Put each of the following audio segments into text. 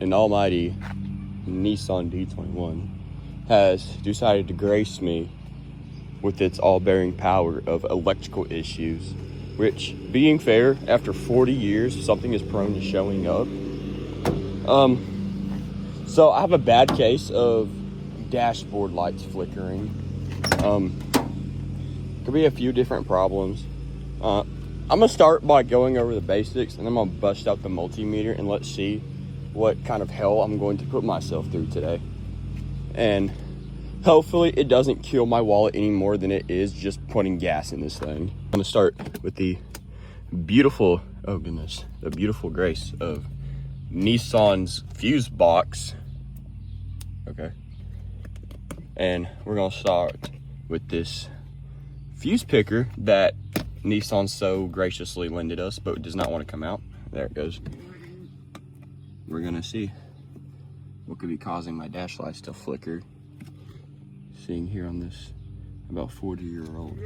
An almighty Nissan D21 has decided to grace me with its all-bearing power of electrical issues, which, being fair, after 40 years, something is prone to showing up. So I have a bad case of dashboard lights flickering. Could be a few different problems. I'm gonna start by going over the basics, and then I'm gonna bust out the multimeter and let's see what kind of hell I'm going to put myself through today. And hopefully it doesn't kill my wallet any more than it is just putting gas in this thing. I'm gonna start with the beautiful, oh goodness, the beautiful grace of Nissan's fuse box. Okay. And we're gonna start with this fuse picker that Nissan so graciously lended us, but it does not want to come out. There it goes. We're gonna see what could be causing my dash lights to flicker. Seeing here on this about 40-year-old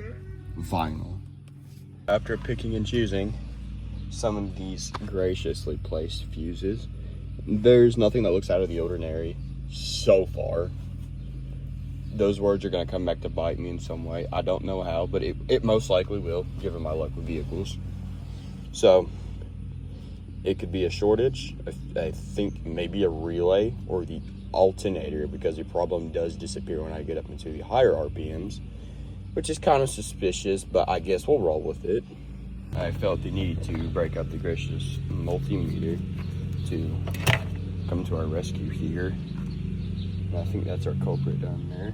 vinyl. After picking and choosing some of these graciously placed fuses, there's nothing that looks out of the ordinary so far. Those words are gonna come back to bite me in some way. I don't know how, but it most likely will, given my luck with vehicles. So it could be a shortage, I think maybe a relay, or the alternator, because the problem does disappear when I get up into the higher RPMs, which is kind of suspicious, but I guess we'll roll with it. I felt the need to break up the gracious multimeter to come to our rescue here. And I think that's our culprit down there.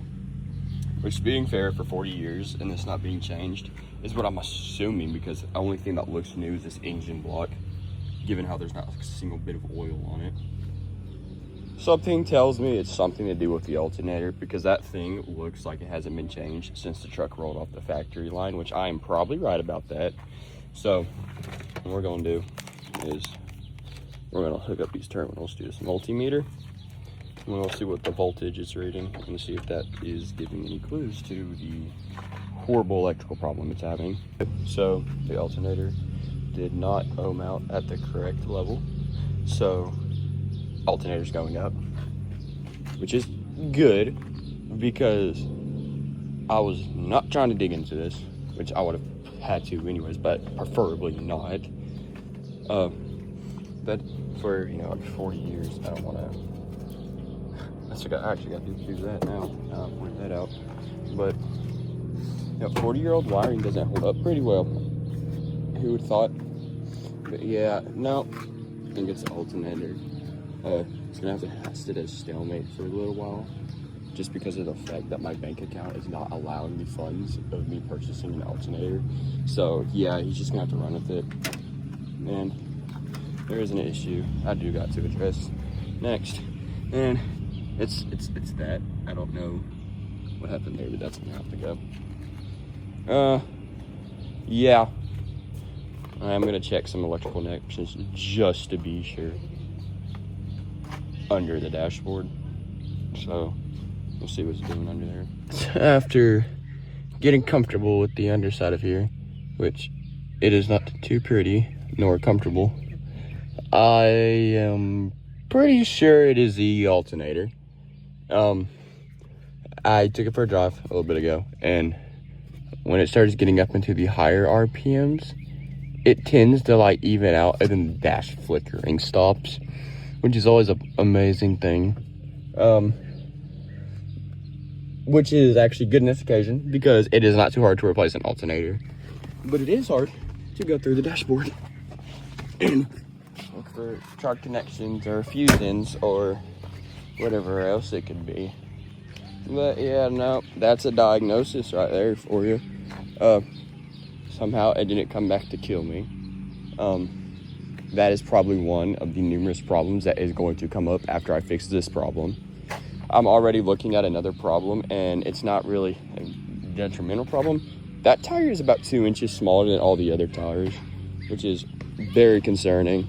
Which, being fair, for 40 years and this not being changed is what I'm assuming, because the only thing that looks new is this engine block, given how there's not a single bit of oil on it. Something tells me it's something to do with the alternator, because that thing looks like it hasn't been changed since the truck rolled off the factory line, which I am probably right about that. So what we're gonna do is we're gonna hook up these terminals to this multimeter, and we'll see what the voltage is reading and see if that is giving any clues to the horrible electrical problem it's having. So the alternator did not ohm out at the correct level, so alternator's going up, which is good, because I was not trying to dig into this, which I would have had to anyways, but preferably not. But for, you know, like 40 years, I don't want to. I actually got to do that now. I'll point that out. But you know, 40-year-old wiring doesn't hold up pretty well. Who would have thought? But yeah, no, I think it's the alternator. It's gonna have to sit as stalemate for a little while, just because of the fact that my bank account is not allowing me funds of me purchasing an alternator. So yeah, he's just gonna have to run with it. And there is an issue I do got to address next, and it's that I don't know what happened there, but that's gonna have to go. Yeah, I'm gonna check some electrical connections just to be sure under the dashboard. So we'll see what's doing under there. After getting comfortable with the underside of here, which it is not too pretty nor comfortable, I am pretty sure it is the alternator. I took it for a drive a little bit ago, and when it starts getting up into the higher RPMs, it tends to like even out, and then the dash flickering stops, which is always an amazing thing. Which is actually good in this occasion, because it is not too hard to replace an alternator, but it is hard to go through the dashboard and look for charge connections or fuse ins or whatever else it could be. But yeah, no, that's a diagnosis right there for you. Somehow it didn't come back to kill me. That is probably one of the numerous problems that is going to come up after I fix this problem. I'm already looking at another problem, and it's not really a detrimental problem. That tire is about 2 inches smaller than all the other tires, which is very concerning.